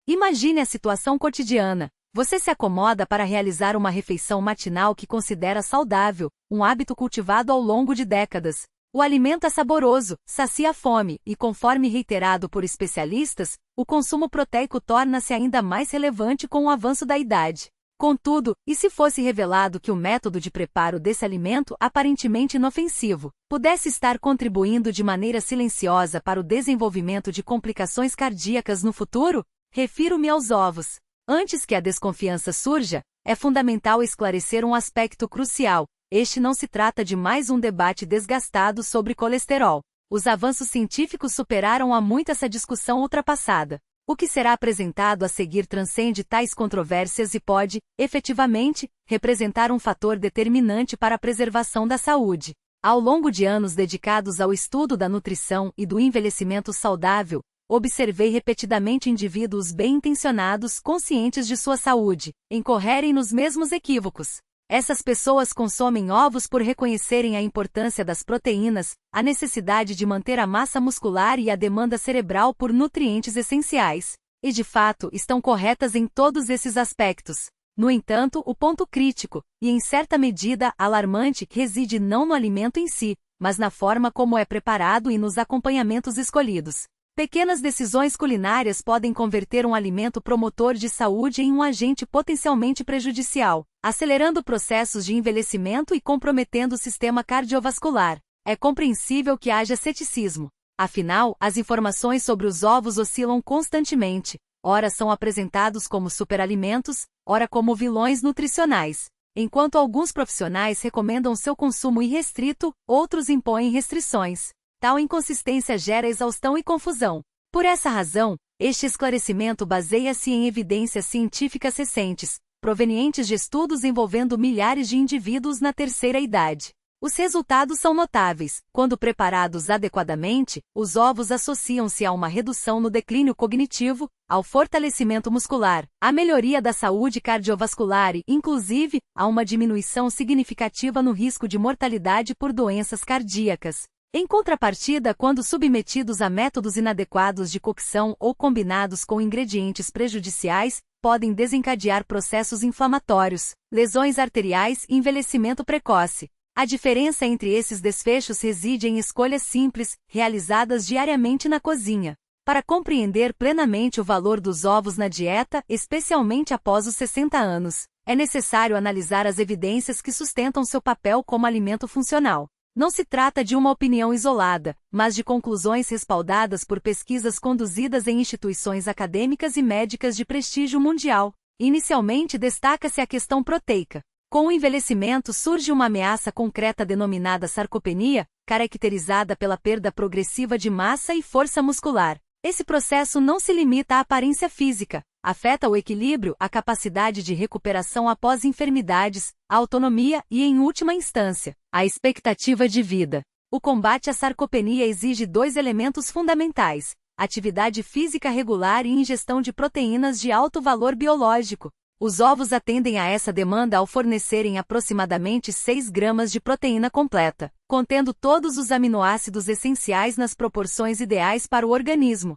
Imagine a situação cotidiana. Você se acomoda para realizar uma refeição matinal que considera saudável, um hábito cultivado ao longo de décadas. O alimento é saboroso, sacia a fome, e conforme reiterado por especialistas, o consumo proteico torna-se ainda mais relevante com o avanço da idade. Contudo, e se fosse revelado que o método de preparo desse alimento, aparentemente inofensivo, pudesse estar contribuindo de maneira silenciosa para o desenvolvimento de complicações cardíacas no futuro? Refiro-me aos ovos. Antes que a desconfiança surja, é fundamental esclarecer um aspecto crucial. Este não se trata de mais um debate desgastado sobre colesterol. Os avanços científicos superaram há muito essa discussão ultrapassada. O que será apresentado a seguir transcende tais controvérsias e pode, efetivamente, representar um fator determinante para a preservação da saúde. Ao longo de anos dedicados ao estudo da nutrição e do envelhecimento saudável, observei repetidamente indivíduos bem-intencionados, conscientes de sua saúde, incorrerem nos mesmos equívocos. Essas pessoas consomem ovos por reconhecerem a importância das proteínas, a necessidade de manter a massa muscular e a demanda cerebral por nutrientes essenciais. E de fato, estão corretas em todos esses aspectos. No entanto, o ponto crítico, e em certa medida alarmante, reside não no alimento em si, mas na forma como é preparado e nos acompanhamentos escolhidos. Pequenas decisões culinárias podem converter um alimento promotor de saúde em um agente potencialmente prejudicial, acelerando processos de envelhecimento e comprometendo o sistema cardiovascular. É compreensível que haja ceticismo. Afinal, as informações sobre os ovos oscilam constantemente. Ora são apresentados como superalimentos, ora como vilões nutricionais. Enquanto alguns profissionais recomendam seu consumo irrestrito, outros impõem restrições. Tal inconsistência gera exaustão e confusão. Por essa razão, este esclarecimento baseia-se em evidências científicas recentes, provenientes de estudos envolvendo milhares de indivíduos na terceira idade. Os resultados são notáveis. Quando preparados adequadamente, os ovos associam-se a uma redução no declínio cognitivo, ao fortalecimento muscular, à melhoria da saúde cardiovascular e, inclusive, a uma diminuição significativa no risco de mortalidade por doenças cardíacas. Em contrapartida, quando submetidos a métodos inadequados de cocção ou combinados com ingredientes prejudiciais, podem desencadear processos inflamatórios, lesões arteriais e envelhecimento precoce. A diferença entre esses desfechos reside em escolhas simples, realizadas diariamente na cozinha. Para compreender plenamente o valor dos ovos na dieta, especialmente após os 60 anos, é necessário analisar as evidências que sustentam seu papel como alimento funcional. Não se trata de uma opinião isolada, mas de conclusões respaldadas por pesquisas conduzidas em instituições acadêmicas e médicas de prestígio mundial. Inicialmente destaca-se a questão proteica. Com o envelhecimento surge uma ameaça concreta denominada sarcopenia, caracterizada pela perda progressiva de massa e força muscular. Esse processo não se limita à aparência física, afeta o equilíbrio, a capacidade de recuperação após enfermidades, a autonomia e, em última instância, a expectativa de vida. O combate à sarcopenia exige dois elementos fundamentais: atividade física regular e ingestão de proteínas de alto valor biológico. Os ovos atendem a essa demanda ao fornecerem aproximadamente 6 gramas de proteína completa, contendo todos os aminoácidos essenciais nas proporções ideais para o organismo.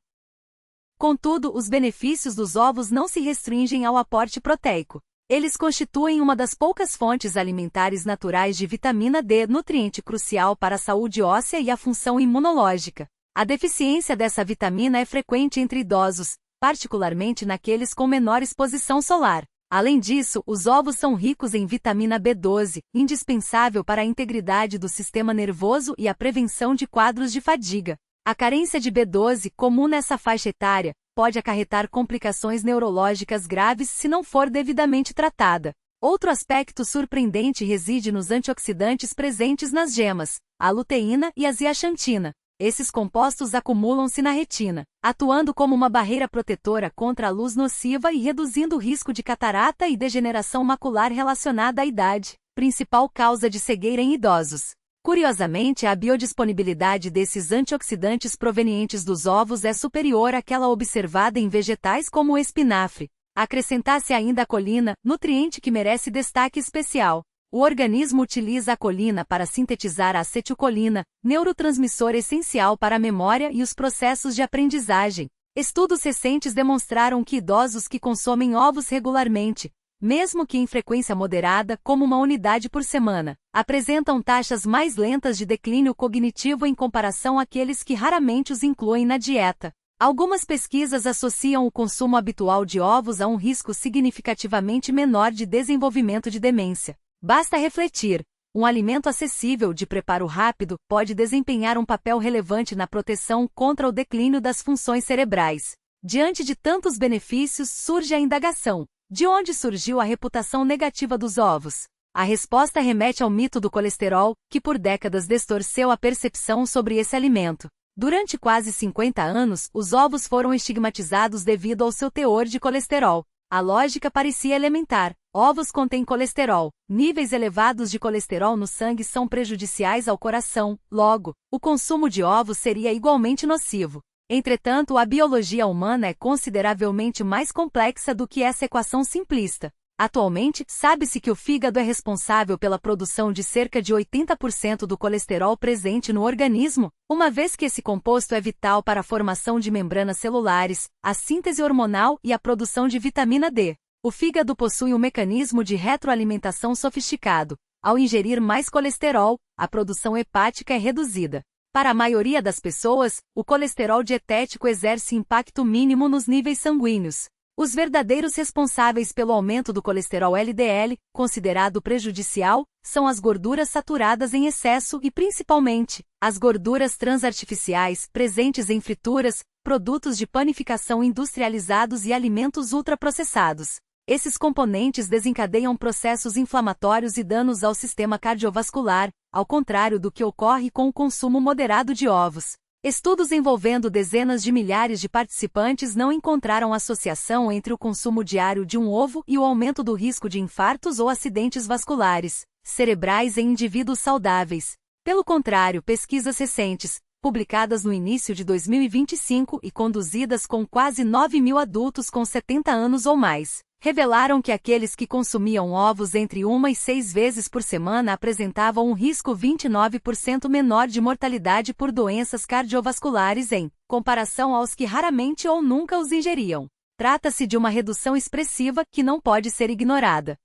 Contudo, os benefícios dos ovos não se restringem ao aporte proteico. Eles constituem uma das poucas fontes alimentares naturais de vitamina D, nutriente crucial para a saúde óssea e a função imunológica. A deficiência dessa vitamina é frequente entre idosos, particularmente naqueles com menor exposição solar. Além disso, os ovos são ricos em vitamina B12, indispensável para a integridade do sistema nervoso e a prevenção de quadros de fadiga. A carência de B12, comum nessa faixa etária, pode acarretar complicações neurológicas graves se não for devidamente tratada. Outro aspecto surpreendente reside nos antioxidantes presentes nas gemas, a luteína e a zeaxantina. Esses compostos acumulam-se na retina, atuando como uma barreira protetora contra a luz nociva e reduzindo o risco de catarata e degeneração macular relacionada à idade, principal causa de cegueira em idosos. Curiosamente, a biodisponibilidade desses antioxidantes provenientes dos ovos é superior àquela observada em vegetais como o espinafre. Acrescentasse ainda a colina, nutriente que merece destaque especial. O organismo utiliza a colina para sintetizar a acetilcolina, neurotransmissor essencial para a memória e os processos de aprendizagem. Estudos recentes demonstraram que idosos que consomem ovos regularmente, mesmo que em frequência moderada, como uma unidade por semana, apresentam taxas mais lentas de declínio cognitivo em comparação àqueles que raramente os incluem na dieta. Algumas pesquisas associam o consumo habitual de ovos a um risco significativamente menor de desenvolvimento de demência. Basta refletir. Um alimento acessível de preparo rápido pode desempenhar um papel relevante na proteção contra o declínio das funções cerebrais. Diante de tantos benefícios, surge a indagação: de onde surgiu a reputação negativa dos ovos? A resposta remete ao mito do colesterol, que por décadas distorceu a percepção sobre esse alimento. Durante quase 50 anos, os ovos foram estigmatizados devido ao seu teor de colesterol. A lógica parecia elementar. Ovos contêm colesterol. Níveis elevados de colesterol no sangue são prejudiciais ao coração, logo, o consumo de ovos seria igualmente nocivo. Entretanto, a biologia humana é consideravelmente mais complexa do que essa equação simplista. Atualmente, sabe-se que o fígado é responsável pela produção de cerca de 80% do colesterol presente no organismo, uma vez que esse composto é vital para a formação de membranas celulares, a síntese hormonal e a produção de vitamina D. O fígado possui um mecanismo de retroalimentação sofisticado. Ao ingerir mais colesterol, a produção hepática é reduzida. Para a maioria das pessoas, o colesterol dietético exerce impacto mínimo nos níveis sanguíneos. Os verdadeiros responsáveis pelo aumento do colesterol LDL, considerado prejudicial, são as gorduras saturadas em excesso e, principalmente, as gorduras transartificiais presentes em frituras, produtos de panificação industrializados e alimentos ultraprocessados. Esses componentes desencadeiam processos inflamatórios e danos ao sistema cardiovascular, ao contrário do que ocorre com o consumo moderado de ovos. Estudos envolvendo dezenas de milhares de participantes não encontraram associação entre o consumo diário de um ovo e o aumento do risco de infartos ou acidentes vasculares cerebrais em indivíduos saudáveis. Pelo contrário, pesquisas recentes, publicadas no início de 2025 e conduzidas com quase 9.000 adultos com 70 anos ou mais, revelaram que aqueles que consumiam ovos entre 1 e 6 vezes por semana apresentavam um risco 29% menor de mortalidade por doenças cardiovasculares em comparação aos que raramente ou nunca os ingeriam. Trata-se de uma redução expressiva que não pode ser ignorada.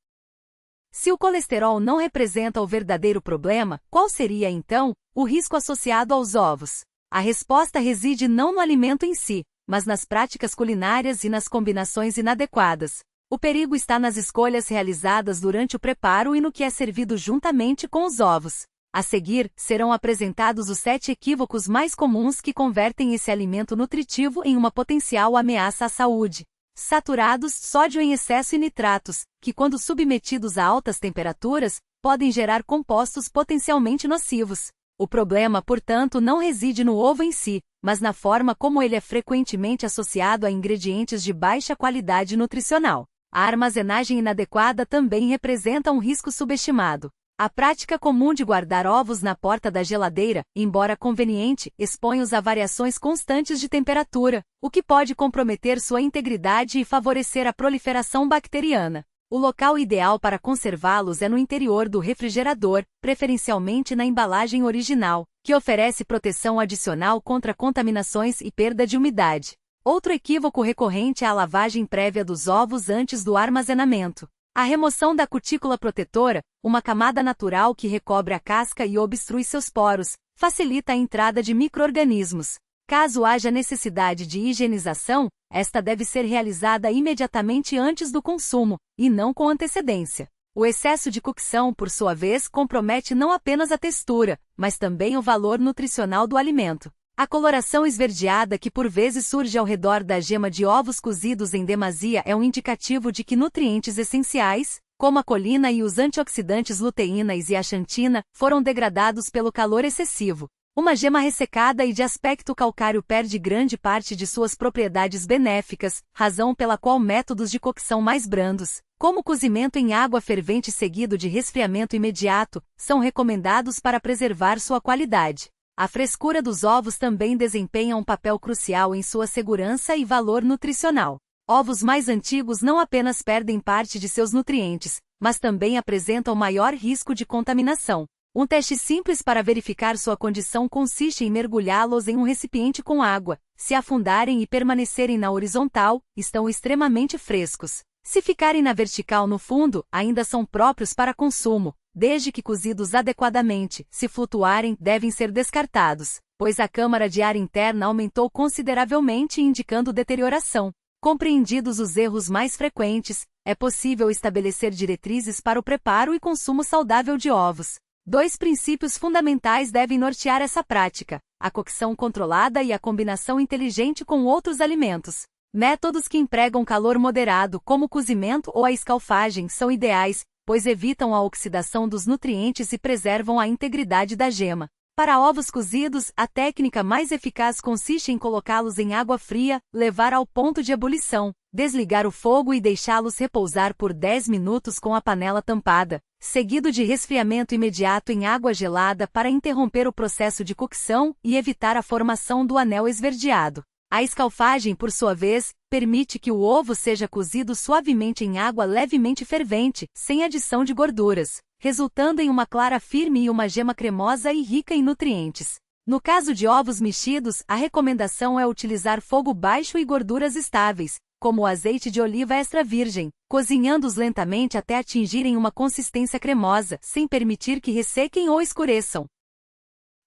Se o colesterol não representa o verdadeiro problema, qual seria, então, o risco associado aos ovos? A resposta reside não no alimento em si, mas nas práticas culinárias e nas combinações inadequadas. O perigo está nas escolhas realizadas durante o preparo e no que é servido juntamente com os ovos. A seguir, serão apresentados os 7 equívocos mais comuns que convertem esse alimento nutritivo em uma potencial ameaça à saúde. Saturados, sódio em excesso e nitratos, que quando submetidos a altas temperaturas, podem gerar compostos potencialmente nocivos. O problema, portanto, não reside no ovo em si, mas na forma como ele é frequentemente associado a ingredientes de baixa qualidade nutricional. A armazenagem inadequada também representa um risco subestimado. A prática comum de guardar ovos na porta da geladeira, embora conveniente, expõe-os a variações constantes de temperatura, o que pode comprometer sua integridade e favorecer a proliferação bacteriana. O local ideal para conservá-los é no interior do refrigerador, preferencialmente na embalagem original, que oferece proteção adicional contra contaminações e perda de umidade. Outro equívoco recorrente é a lavagem prévia dos ovos antes do armazenamento. A remoção da cutícula protetora, uma camada natural que recobre a casca e obstrui seus poros, facilita a entrada de micro-organismos. Caso haja necessidade de higienização, esta deve ser realizada imediatamente antes do consumo, e não com antecedência. O excesso de cocção, por sua vez, compromete não apenas a textura, mas também o valor nutricional do alimento. A coloração esverdeada que por vezes surge ao redor da gema de ovos cozidos em demasia é um indicativo de que nutrientes essenciais, como a colina e os antioxidantes luteína e zeaxantina, foram degradados pelo calor excessivo. Uma gema ressecada e de aspecto calcário perde grande parte de suas propriedades benéficas, razão pela qual métodos de cocção mais brandos, como cozimento em água fervente seguido de resfriamento imediato, são recomendados para preservar sua qualidade. A frescura dos ovos também desempenha um papel crucial em sua segurança e valor nutricional. Ovos mais antigos não apenas perdem parte de seus nutrientes, mas também apresentam maior risco de contaminação. Um teste simples para verificar sua condição consiste em mergulhá-los em um recipiente com água. Se afundarem e permanecerem na horizontal, estão extremamente frescos. Se ficarem na vertical no fundo, ainda são próprios para consumo, desde que cozidos adequadamente. Se flutuarem, devem ser descartados, pois a câmara de ar interna aumentou consideravelmente, indicando deterioração. Compreendidos os erros mais frequentes, é possível estabelecer diretrizes para o preparo e consumo saudável de ovos. 2 princípios fundamentais devem nortear essa prática: a cocção controlada e a combinação inteligente com outros alimentos. Métodos que empregam calor moderado, como o cozimento ou a escalfagem, são ideais, pois evitam a oxidação dos nutrientes e preservam a integridade da gema. Para ovos cozidos, a técnica mais eficaz consiste em colocá-los em água fria, levar ao ponto de ebulição, desligar o fogo e deixá-los repousar por 10 minutos com a panela tampada, seguido de resfriamento imediato em água gelada para interromper o processo de cocção e evitar a formação do anel esverdeado. A escalfagem, por sua vez, permite que o ovo seja cozido suavemente em água levemente fervente, sem adição de gorduras, resultando em uma clara firme e uma gema cremosa e rica em nutrientes. No caso de ovos mexidos, a recomendação é utilizar fogo baixo e gorduras estáveis, como o azeite de oliva extra virgem, cozinhando-os lentamente até atingirem uma consistência cremosa, sem permitir que ressequem ou escureçam.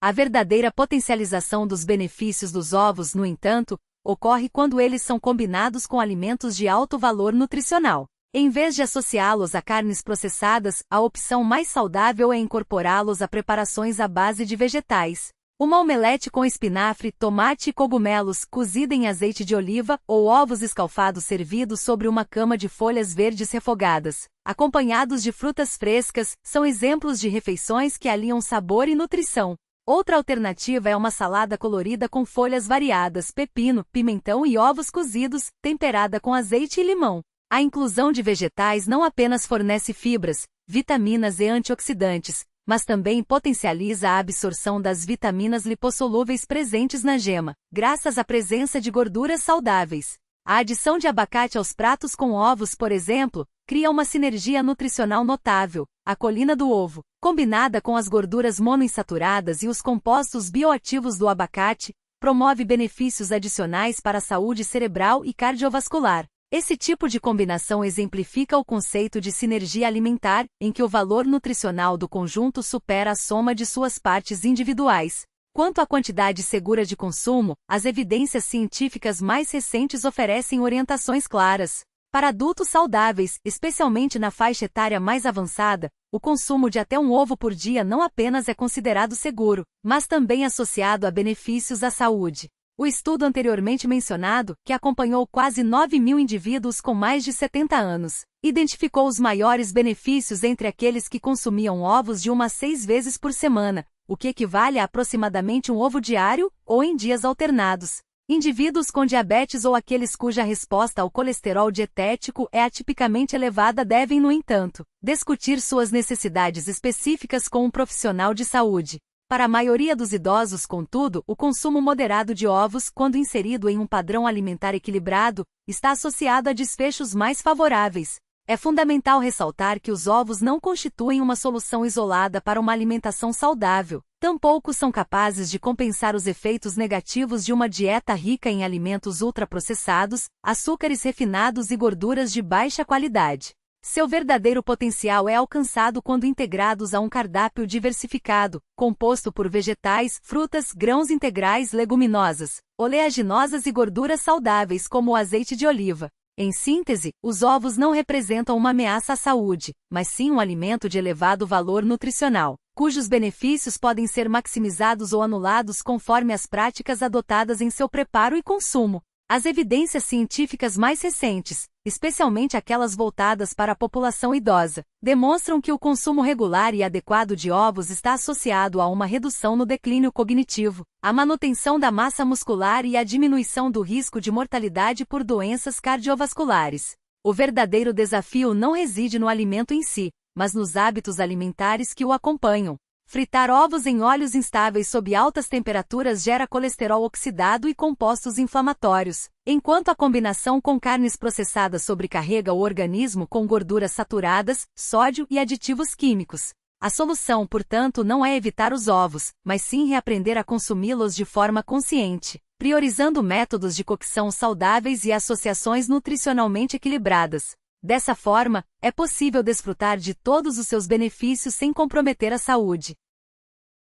A verdadeira potencialização dos benefícios dos ovos, no entanto, ocorre quando eles são combinados com alimentos de alto valor nutricional. Em vez de associá-los a carnes processadas, a opção mais saudável é incorporá-los a preparações à base de vegetais. Uma omelete com espinafre, tomate e cogumelos, cozida em azeite de oliva, ou ovos escalfados servidos sobre uma cama de folhas verdes refogadas, acompanhados de frutas frescas, são exemplos de refeições que aliam sabor e nutrição. Outra alternativa é uma salada colorida com folhas variadas, pepino, pimentão e ovos cozidos, temperada com azeite e limão. A inclusão de vegetais não apenas fornece fibras, vitaminas e antioxidantes, mas também potencializa a absorção das vitaminas lipossolúveis presentes na gema, graças à presença de gorduras saudáveis. A adição de abacate aos pratos com ovos, por exemplo, cria uma sinergia nutricional notável. A colina do ovo, combinada com as gorduras monoinsaturadas e os compostos bioativos do abacate, promove benefícios adicionais para a saúde cerebral e cardiovascular. Esse tipo de combinação exemplifica o conceito de sinergia alimentar, em que o valor nutricional do conjunto supera a soma de suas partes individuais. Quanto à quantidade segura de consumo, as evidências científicas mais recentes oferecem orientações claras. Para adultos saudáveis, especialmente na faixa etária mais avançada, o consumo de até um ovo por dia não apenas é considerado seguro, mas também associado a benefícios à saúde. O estudo anteriormente mencionado, que acompanhou quase 9.000 indivíduos com mais de 70 anos, identificou os maiores benefícios entre aqueles que consumiam ovos de 1 a 6 vezes por semana, o que equivale a aproximadamente um ovo diário, ou em dias alternados. Indivíduos com diabetes ou aqueles cuja resposta ao colesterol dietético é atipicamente elevada devem, no entanto, discutir suas necessidades específicas com um profissional de saúde. Para a maioria dos idosos, contudo, o consumo moderado de ovos, quando inserido em um padrão alimentar equilibrado, está associado a desfechos mais favoráveis. É fundamental ressaltar que os ovos não constituem uma solução isolada para uma alimentação saudável, tampouco são capazes de compensar os efeitos negativos de uma dieta rica em alimentos ultraprocessados, açúcares refinados e gorduras de baixa qualidade. Seu verdadeiro potencial é alcançado quando integrados a um cardápio diversificado, composto por vegetais, frutas, grãos integrais, leguminosas, oleaginosas e gorduras saudáveis como o azeite de oliva. Em síntese, os ovos não representam uma ameaça à saúde, mas sim um alimento de elevado valor nutricional, cujos benefícios podem ser maximizados ou anulados conforme as práticas adotadas em seu preparo e consumo. As evidências científicas mais recentes, especialmente aquelas voltadas para a população idosa, demonstram que o consumo regular e adequado de ovos está associado a uma redução no declínio cognitivo, a manutenção da massa muscular e a diminuição do risco de mortalidade por doenças cardiovasculares. O verdadeiro desafio não reside no alimento em si, mas nos hábitos alimentares que o acompanham. Fritar ovos em óleos instáveis sob altas temperaturas gera colesterol oxidado e compostos inflamatórios, enquanto a combinação com carnes processadas sobrecarrega o organismo com gorduras saturadas, sódio e aditivos químicos. A solução, portanto, não é evitar os ovos, mas sim reaprender a consumi-los de forma consciente, priorizando métodos de cocção saudáveis e associações nutricionalmente equilibradas. Dessa forma, é possível desfrutar de todos os seus benefícios sem comprometer a saúde.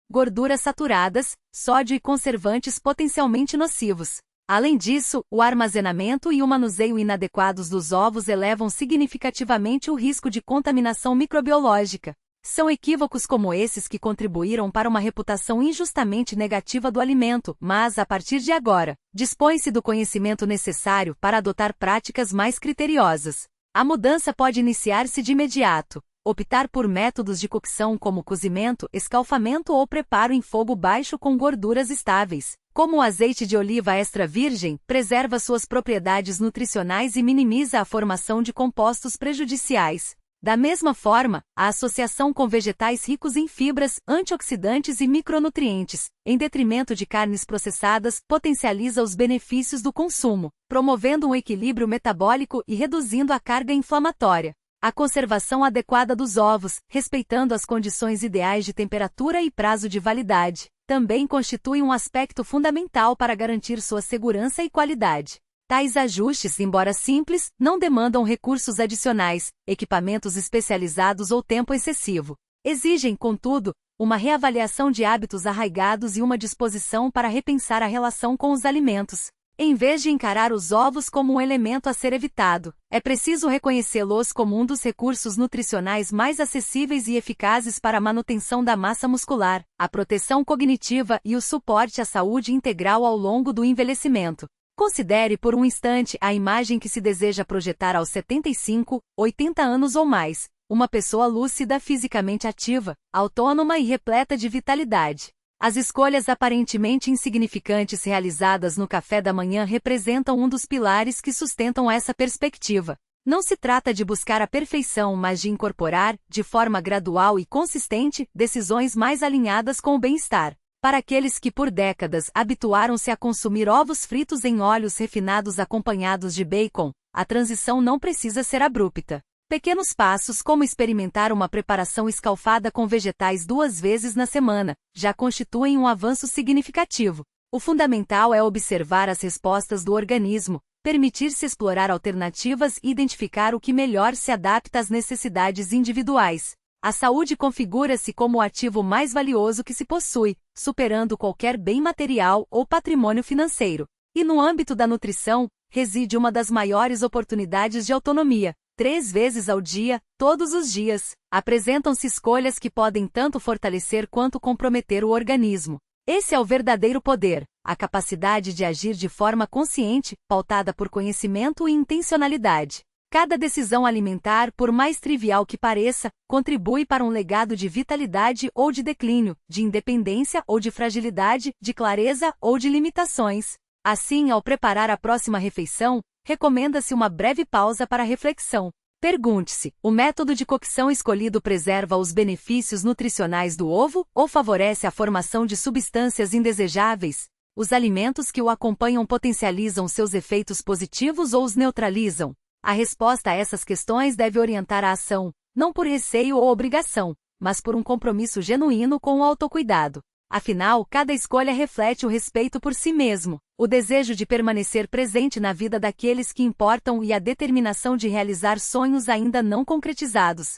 Gorduras saturadas, sódio e conservantes potencialmente nocivos. Além disso, o armazenamento e o manuseio inadequados dos ovos elevam significativamente o risco de contaminação microbiológica. São equívocos como esses que contribuíram para uma reputação injustamente negativa do alimento, mas, a partir de agora, dispõe-se do conhecimento necessário para adotar práticas mais criteriosas. A mudança pode iniciar-se de imediato. Optar por métodos de cocção como cozimento, escalfamento ou preparo em fogo baixo com gorduras estáveis, como o azeite de oliva extra virgem, preserva suas propriedades nutricionais e minimiza a formação de compostos prejudiciais. Da mesma forma, a associação com vegetais ricos em fibras, antioxidantes e micronutrientes, em detrimento de carnes processadas, potencializa os benefícios do consumo, promovendo um equilíbrio metabólico e reduzindo a carga inflamatória. A conservação adequada dos ovos, respeitando as condições ideais de temperatura e prazo de validade, também constitui um aspecto fundamental para garantir sua segurança e qualidade. Tais ajustes, embora simples, não demandam recursos adicionais, equipamentos especializados ou tempo excessivo. Exigem, contudo, uma reavaliação de hábitos arraigados e uma disposição para repensar a relação com os alimentos. Em vez de encarar os ovos como um elemento a ser evitado, é preciso reconhecê-los como um dos recursos nutricionais mais acessíveis e eficazes para a manutenção da massa muscular, a proteção cognitiva e o suporte à saúde integral ao longo do envelhecimento. Considere por um instante a imagem que se deseja projetar aos 75, 80 anos ou mais, uma pessoa lúcida, fisicamente ativa, autônoma e repleta de vitalidade. As escolhas aparentemente insignificantes realizadas no café da manhã representam um dos pilares que sustentam essa perspectiva. Não se trata de buscar a perfeição, mas de incorporar, de forma gradual e consistente, decisões mais alinhadas com o bem-estar. Para aqueles que por décadas habituaram-se a consumir ovos fritos em óleos refinados acompanhados de bacon, a transição não precisa ser abrupta. Pequenos passos como experimentar uma preparação escalfada com vegetais 2 vezes na semana, já constituem um avanço significativo. O fundamental é observar as respostas do organismo, permitir-se explorar alternativas e identificar o que melhor se adapta às necessidades individuais. A saúde configura-se como o ativo mais valioso que se possui, superando qualquer bem material ou patrimônio financeiro. E no âmbito da nutrição, reside uma das maiores oportunidades de autonomia. 3 vezes ao dia, todos os dias, apresentam-se escolhas que podem tanto fortalecer quanto comprometer o organismo. Esse é o verdadeiro poder, a capacidade de agir de forma consciente, pautada por conhecimento e intencionalidade. Cada decisão alimentar, por mais trivial que pareça, contribui para um legado de vitalidade ou de declínio, de independência ou de fragilidade, de clareza ou de limitações. Assim, ao preparar a próxima refeição, recomenda-se uma breve pausa para reflexão. Pergunte-se: o método de cocção escolhido preserva os benefícios nutricionais do ovo ou favorece a formação de substâncias indesejáveis? Os alimentos que o acompanham potencializam seus efeitos positivos ou os neutralizam? A resposta a essas questões deve orientar a ação, não por receio ou obrigação, mas por um compromisso genuíno com o autocuidado. Afinal, cada escolha reflete o respeito por si mesmo, o desejo de permanecer presente na vida daqueles que importam e a determinação de realizar sonhos ainda não concretizados.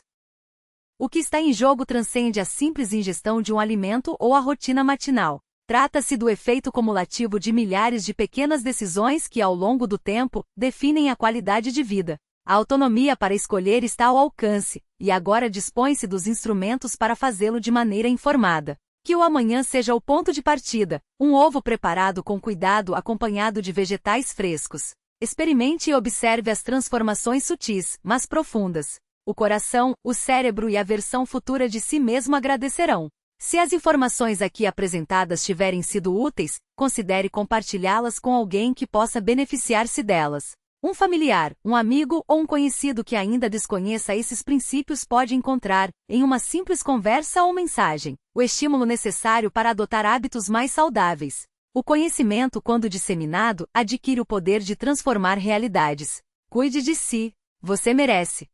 O que está em jogo transcende a simples ingestão de um alimento ou a rotina matinal. Trata-se do efeito cumulativo de milhares de pequenas decisões que, ao longo do tempo, definem a qualidade de vida. A autonomia para escolher está ao alcance, e agora dispõe-se dos instrumentos para fazê-lo de maneira informada. Que o amanhã seja o ponto de partida, um ovo preparado com cuidado acompanhado de vegetais frescos. Experimente e observe as transformações sutis, mas profundas. O coração, o cérebro e a versão futura de si mesmo agradecerão. Se as informações aqui apresentadas tiverem sido úteis, considere compartilhá-las com alguém que possa beneficiar-se delas. Um familiar, um amigo ou um conhecido que ainda desconheça esses princípios pode encontrar, em uma simples conversa ou mensagem, o estímulo necessário para adotar hábitos mais saudáveis. O conhecimento, quando disseminado, adquire o poder de transformar realidades. Cuide de si. Você merece.